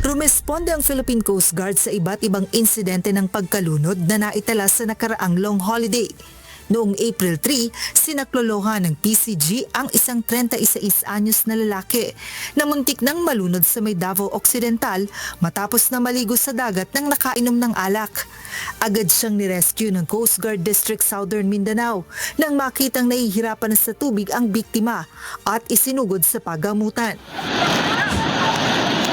Rumesponde ang Philippine Coast Guard sa iba't ibang insidente ng pagkalunod na naitala sa nakaraang long holiday. Noong April 3, sinaklolohan ng PCG ang isang 36 anyos na lalaki na muntik nang malunod sa may Davao Occidental matapos na maligo sa dagat nang nakainom ng alak. Agad siyang nirescue ng Coast Guard District Southern Mindanao nang makitang nahihirapan na sa tubig ang biktima at isinugod sa pagamutan.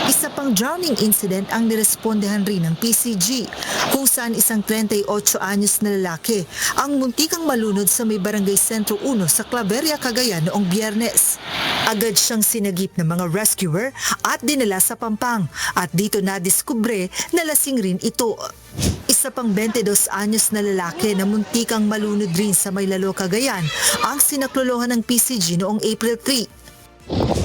Isa pang drowning incident ang nirespondehan rin ng PCG kung saan isang 38 anyos na lalaki ang muntikang malunod sa may Barangay Sentro 1 sa Claveria, Cagayan noong Biyernes. Agad siyang sinagip ng mga rescuer at dinala sa Pampang at dito nadiskubre na lasing rin ito. Isa pang 22 anyos na lalaki na muntikang malunod rin sa Maylalo, Cagayan ang sinaklolohan ng PCG noong April 3.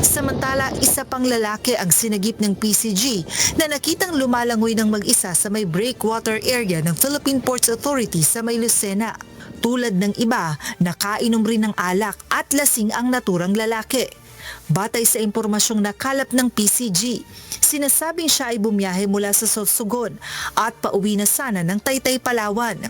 Samantala, isa pang lalaki ang sinagip ng PCG na nakitang lumalangoy ng mag-isa sa may breakwater area ng Philippine Ports Authority sa may Lucena. Tulad ng iba, nakainom rin ng alak at lasing ang naturang lalaki. Batay sa impormasyong nakalap ng PCG, sinasabing siya ay bumiyahe mula sa Sorsogon at pauwi na sana ng Taytay, Palawan.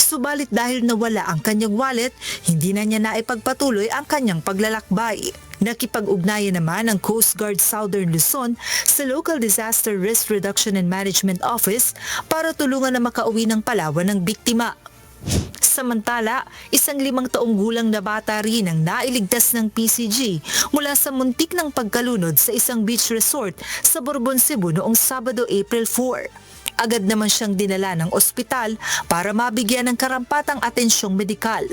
Subalit dahil nawala ang kanyang wallet, hindi na niya naipagpatuloy ang kanyang paglalakbay. Nakipag-ugnayan naman ang Coast Guard Southern Luzon sa Local Disaster Risk Reduction and Management Office para tulungan na makauwi ng Palawan ng biktima. Samantala, isang 5 taong gulang na bata rin ang nailigtas ng PCG mula sa muntik ng pagkalunod sa isang beach resort sa Borbon, Cebu noong Sabado, April 4. Agad naman siyang dinala ng ospital para mabigyan ng karampatang atensyong medikal.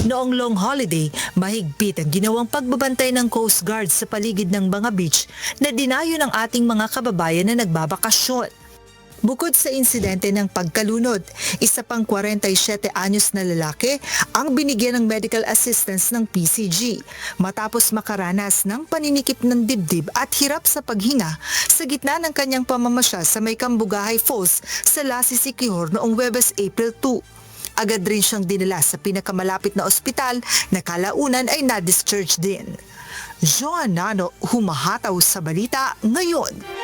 Noong long holiday, mahigpit ang ginawang pagbabantay ng Coast Guard sa paligid ng mga beach na dinayo ng ating mga kababayan na nagbabakasyon. Bukod sa insidente ng pagkalunod, isa pang 47 anyos na lalaki ang binigyan ng medical assistance ng PCG matapos makaranas ng paninikip ng dibdib at hirap sa paghinga sa gitna ng kanyang pamamasyal sa may Cambugahay Falls sa Lassi, Siquijor noong Huwebes, April 2. Agad rin siyang dinala sa pinakamalapit na ospital na kalaunan ay na-discharge din. Joanna Nano, humahataw sa balita ngayon.